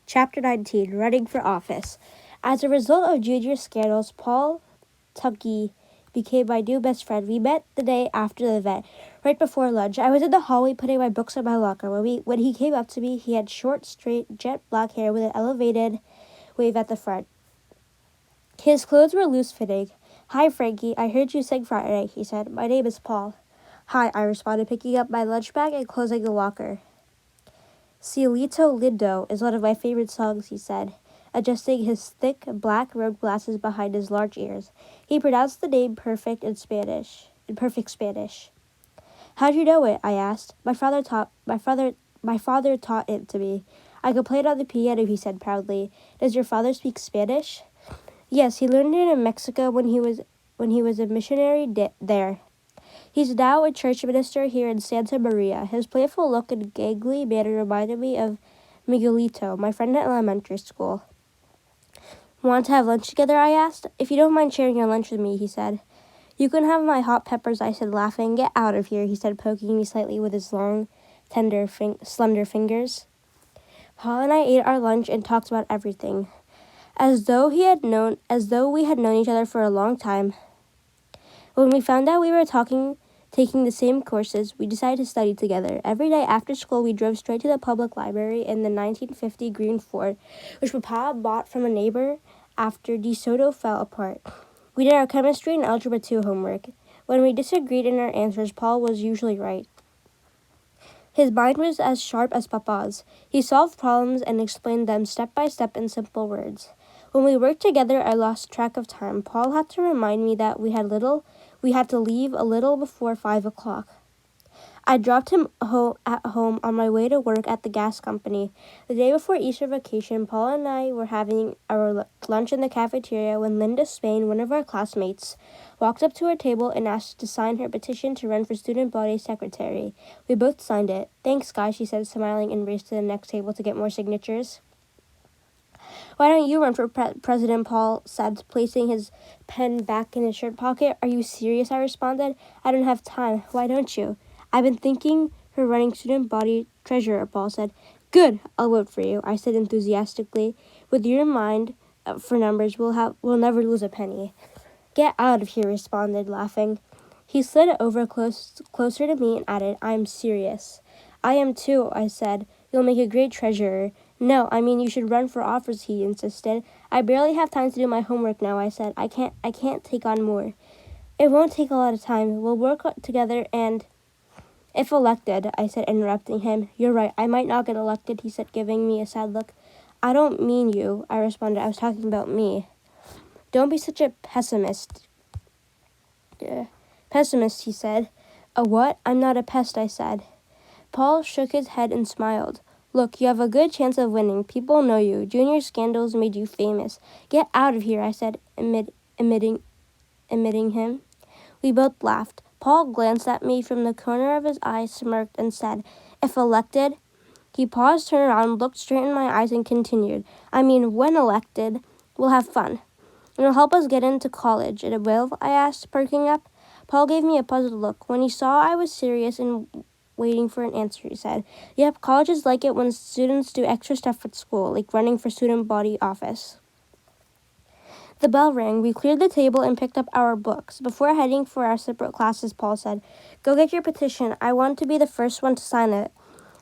Chapter 19, Running for Office. As a result of Junior's scandals, Paul Tuckey became my new best friend. We met the day after the event, right before lunch. I was in the hallway putting my books in my locker. When he came up to me, he had short, straight, jet black hair with an elevated wave at the front. His clothes were loose-fitting. "Hi, Frankie. I heard you sing Friday," he said. "My name is Paul." "Hi," I responded, picking up my lunch bag and closing the locker. "Cielito Lindo is one of my favorite songs," he said, adjusting his thick, black-rimmed glasses behind his large ears. He pronounced the name in perfect Spanish. "How'd you know it?" I asked. My father taught it to me. "I could play it on the piano," he said proudly. "Does your father speak Spanish?" "Yes, he learned it in Mexico when he was a missionary there. He's now a church minister here in Santa Maria." His playful look and gangly manner reminded me of Miguelito, my friend at elementary school. "Want to have lunch together?" I asked. "If you don't mind sharing your lunch with me," he said. "You can have my hot peppers," I said, laughing. "Get out of here," he said, poking me slightly with his long, slender fingers. Paul and I ate our lunch and talked about everything, as though we had known each other for a long time. When we found out we were taking the same courses, we decided to study together. Every day after school, we drove straight to the public library in the 1950 green Ford, which Papa bought from a neighbor after DeSoto fell apart. We did our chemistry and Algebra 2 homework. When we disagreed in our answers, Paul was usually right. His mind was as sharp as Papa's. He solved problems and explained them step by step in simple words. When we worked together, I lost track of time. Paul had to remind me that we had to leave a little before 5 o'clock. I dropped him at home on my way to work at the gas company. The day before Easter vacation, Paul and I were having our lunch in the cafeteria when Linda Spain, one of our classmates, walked up to our table and asked to sign her petition to run for student body secretary. We both signed it. "Thanks, guys," she said, smiling, and raced to the next table to get more signatures. "Why don't you run for president?" Paul said, placing his pen back in his shirt pocket. "Are you serious?" I responded. "I don't have time. Why don't you?" "I've been thinking for running student body treasurer," Paul said. "Good. I'll vote for you," I said enthusiastically. "With your mind for numbers, we'll never lose a penny." "Get out of here," he responded, laughing. He slid over closer to me and added, "I'm serious." "I am too," I said. "You'll make a great treasurer." "No, I mean you should run for office," he insisted. "I barely have time to do my homework now," I said. I can't take on more." "It won't take a lot of time. We'll work together and—" "If elected," I said, interrupting him. "You're right, I might not get elected," he said, giving me a sad look. "I don't mean you," I responded. "I was talking about me." "Don't be such a pessimist." "Pessimist," he said. "A what?" "I'm not a pest," I said. Paul shook his head and smiled. "Look, you have a good chance of winning. People know you. Junior scandals made you famous." "Get out of here," I said, emitting him. We both laughed. Paul glanced at me from the corner of his eye, smirked, and said, "If elected—" He paused, turned around, looked straight in my eyes, and continued, "I mean, when elected, we'll have fun. It'll help us get into college." "It will?" I asked, perking up. Paul gave me a puzzled look. When he saw I was serious and waiting for an answer, he said, "Yep, colleges like it when students do extra stuff at school, like running for student body office." The bell rang. We cleared the table and picked up our books. Before heading for our separate classes, Paul said, "Go get your petition. I want to be the first one to sign it.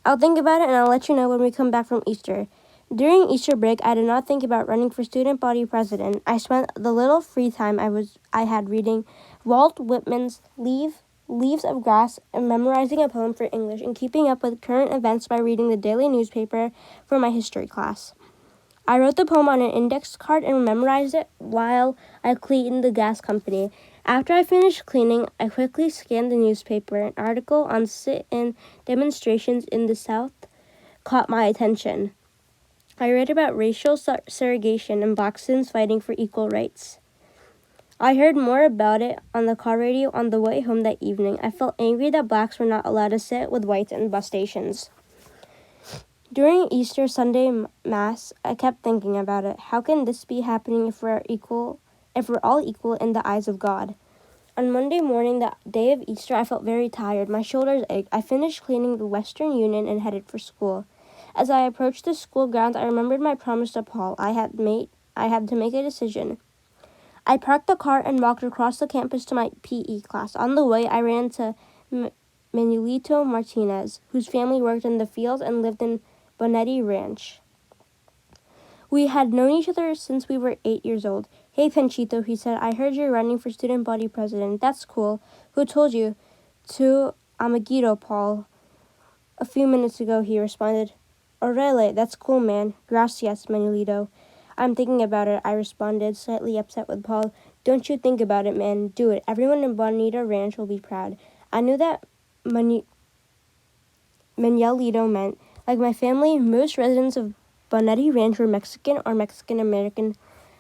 I'll think about it and I'll let you know when we come back from Easter." During Easter break, I did not think about running for student body president. I spent the little free time I had reading Walt Whitman's Leaves of Grass and memorizing a poem for English and keeping up with current events by reading the daily newspaper for my history class. I wrote the poem on an index card and memorized it while I cleaned the gas company. After I finished cleaning, I quickly scanned the newspaper. An article on sit-in demonstrations in the South caught my attention. I read about racial segregation and black students fighting for equal rights. I heard more about it on the car radio on the way home that evening. I felt angry that blacks were not allowed to sit with whites in bus stations. During Easter Sunday Mass, I kept thinking about it. How can this be happening if we're all equal in the eyes of God? On Monday morning, the day of Easter, I felt very tired. My shoulders ached. I finished cleaning the Western Union and headed for school. As I approached the school grounds, I remembered my promise to Paul. I had to make a decision. I parked the car and walked across the campus to my PE class. On the way, I ran into Manuelito Martinez, whose family worked in the fields and lived in Bonetti Ranch. We had known each other since we were 8 years old. "Hey, Panchito," he said, "I heard you're running for student body president. That's cool. Who told you?" "To Amiguito, Paul. A few minutes ago," he responded. "Orale, that's cool, man. Gracias, Manuelito." "I'm thinking about it," I responded, slightly upset with Paul. "Don't you think about it, man. Do it. Everyone in Bonita Ranch will be proud." I knew that Manuelito meant, like my family, most residents of Bonetti Ranch were Mexican or Mexican-American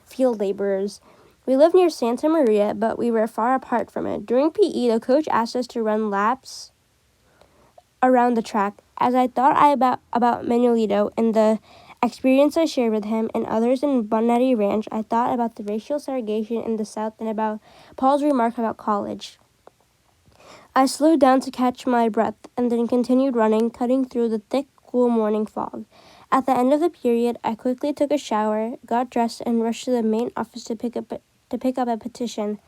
field laborers. We lived near Santa Maria, but we were far apart from it. During PE, the coach asked us to run laps around the track. As I thought about Manuelito and the experience I shared with him and others in Bonetti Ranch, I thought about the racial segregation in the South and about Paul's remark about college. I slowed down to catch my breath and then continued running, cutting through the thick, cool morning fog. At the end of the period, I quickly took a shower, got dressed, and rushed to the main office to pick up a petition.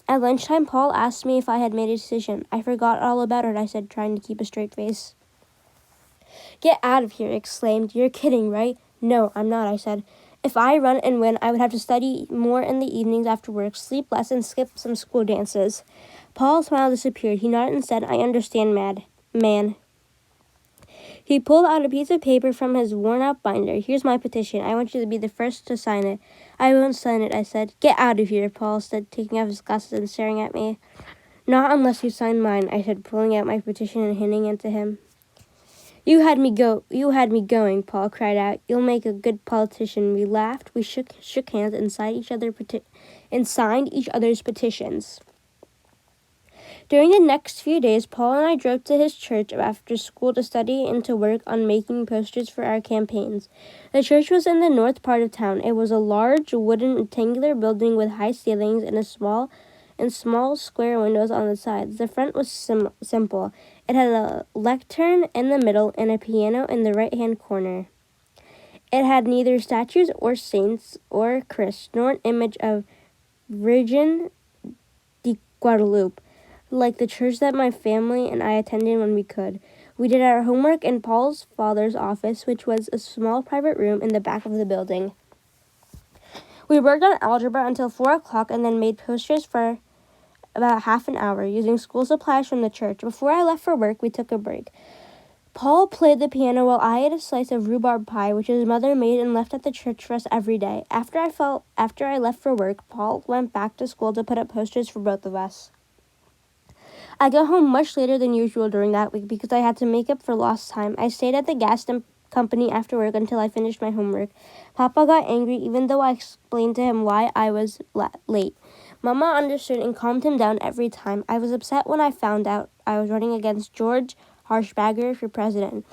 At lunchtime, Paul asked me if I had made a decision. "I forgot all about it," I said, trying to keep a straight face. "Get out of here," he exclaimed. "You're kidding, right?" "No, I'm not," I said. "If I run and win, I would have to study more in the evenings after work, sleep less, and skip some school dances." Paul's smile disappeared. He nodded and said, "I understand, man." He pulled out a piece of paper from his worn-out binder. "Here's my petition. I want you to be the first to sign it." "I won't sign it," I said. "Get out of here," Paul said, taking off his glasses and staring at me. "Not unless you sign mine," I said, pulling out my petition and handing it to him. You had me going," Paul cried out. "You'll make a good politician." We laughed, we shook hands and signed each other's petitions. During the next few days, Paul and I drove to his church after school to study and to work on making posters for our campaigns. The church was in the north part of town. It was a large wooden rectangular building with high ceilings and small square windows on the sides. The front was simple. It had a lectern in the middle and a piano in the right-hand corner. It had neither statues or saints or Christ, nor an image of Virgin de Guadalupe, like the church that my family and I attended when we could. We did our homework in Paul's father's office, which was a small private room in the back of the building. We worked on algebra until 4 o'clock and then made posters for about half an hour, using school supplies from the church. Before I left for work, we took a break. Paul played the piano while I ate a slice of rhubarb pie, which his mother made and left at the church for us every day. After I left for work, Paul went back to school to put up posters for both of us. I got home much later than usual during that week because I had to make up for lost time. I stayed at the gas company after work until I finished my homework. Papa got angry even though I explained to him why I was late. Mama understood and calmed him down every time. I was upset when I found out I was running against George Harshbagger for president.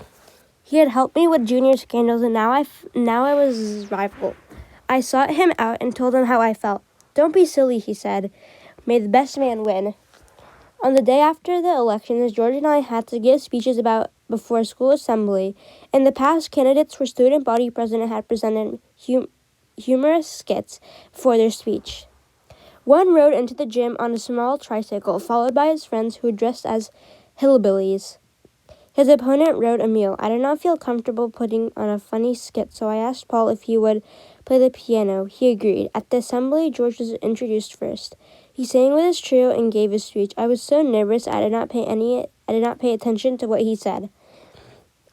He had helped me with junior scandals, and now I was his rival. I sought him out and told him how I felt. "Don't be silly," he said. "May the best man win." On the day after the elections, George and I had to give speeches before a school assembly. In the past, candidates for student body president had presented humorous skits before their speech. One rode into the gym on a small tricycle, followed by his friends who dressed as hillbillies. His opponent rode a mule. I did not feel comfortable putting on a funny skit, so I asked Paul if he would play the piano. He agreed. At the assembly, George was introduced first. He sang with his trio and gave his speech. I was so nervous I did not pay attention to what he said.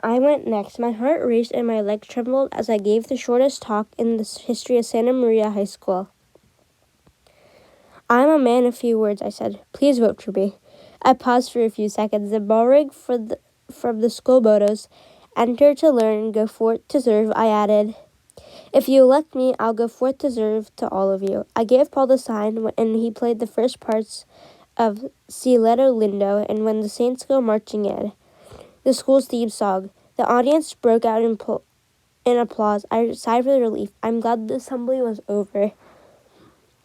I went next. My heart raced and my legs trembled as I gave the shortest talk in the history of Santa Maria High School. "I'm a man of few words," I said. "Please vote for me." I paused for a few seconds. The bell rang from the school bodos. "Enter to learn, go forth to serve," I added. "If you elect me, I'll go forth to serve to all of you." I gave Paul the sign, and he played the first parts of Cielo Lindo and When the Saints Go Marching In, the school's theme song. The audience broke out in applause. I sighed with relief. I'm glad the assembly was over.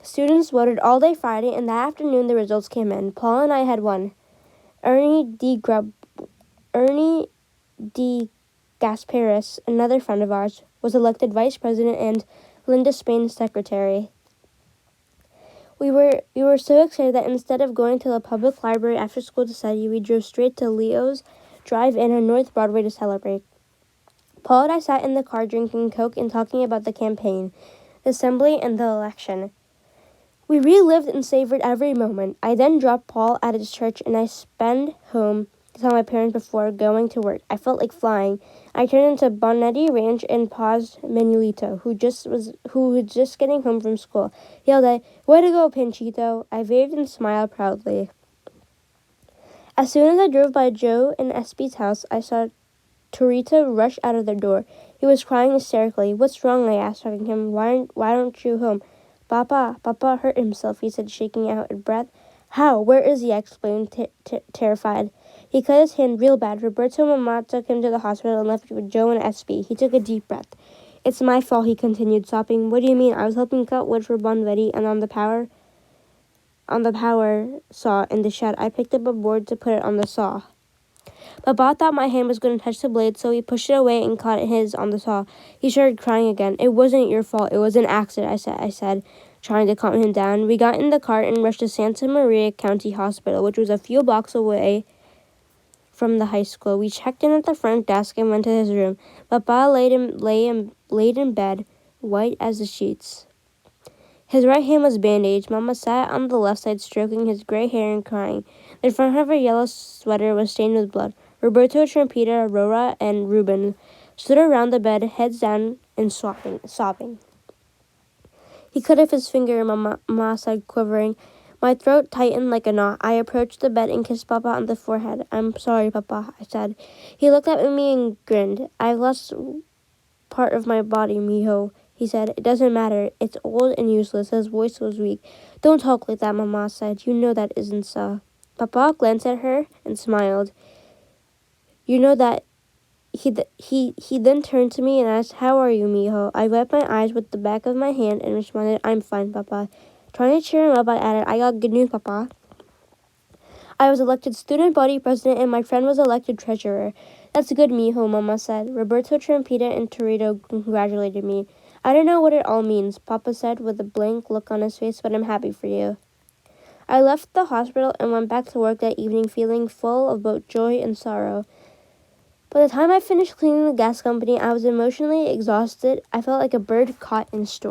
Students voted all day Friday, and that afternoon the results came in. Paul and I had won. Ernie D. Gasparis, another friend of ours, was elected vice president and Linda Spain's secretary. We were so excited that instead of going to the public library after school to study, we drove straight to Leo's Drive-In on North Broadway to celebrate. Paul and I sat in the car drinking Coke and talking about the campaign, the assembly, and the election. We relived and savored every moment. I then dropped Paul at his church and I sped home to tell my parents before going to work. I felt like flying. I turned into Bonetti Ranch and paused Manuelito, who was just getting home from school. He yelled out, "Way to go, Panchito!" I waved and smiled proudly. As soon as I drove by Joe and Espy's house, I saw Torita rush out of their door. He was crying hysterically. "What's wrong?" I asked, hugging him. Why don't you home?" Papa hurt himself," he said, shaking out a breath. "How? Where is he?" I exclaimed, terrified. "He cut his hand real bad. Roberto and Mama took him to the hospital and left me with Joe and Espy." He took a deep breath. "It's my fault," he continued, sobbing. "What do you mean? I was helping cut wood for Bonvetti, and on the power saw in the shed, I picked up a board to put it on the saw. Papa thought my hand was going to touch the blade, so he pushed it away and caught his on the saw. He started crying again. "It wasn't your fault. It was an accident," I said, trying to calm him down. We got in the car and rushed to Santa Maria County Hospital, which was a few blocks away from the high school. We checked in at the front desk and went to his room. Papa laid in bed, white as the sheets. His right hand was bandaged. Mama sat on the left side, stroking his gray hair and crying. The front of her yellow sweater was stained with blood. Roberto, Trampita, Aurora, and Ruben stood around the bed, heads down and sobbing. "He cut off his finger," Mama said, quivering. My throat tightened like a knot. I approached the bed and kissed Papa on the forehead. "I'm sorry, Papa," I said. He looked up at me and grinned. "I've lost part of my body, mijo," he said. "It doesn't matter. It's old and useless." His voice was weak. "Don't talk like that," Mama said. "You know that isn't so." Papa glanced at her and smiled. "You know that." He then turned to me and asked, "How are you, mijo?" I wiped my eyes with the back of my hand and responded, "I'm fine, Papa." Trying to cheer him up, I added, "I got good news, Papa. I was elected student body president and my friend was elected treasurer." "That's good, mijo," Mama said. Roberto, Trampita, and Torito congratulated me. "I don't know what it all means," Papa said with a blank look on his face, "but I'm happy for you." I left the hospital and went back to work that evening feeling full of both joy and sorrow. By the time I finished cleaning the gas company, I was emotionally exhausted. I felt like a bird caught in a storm.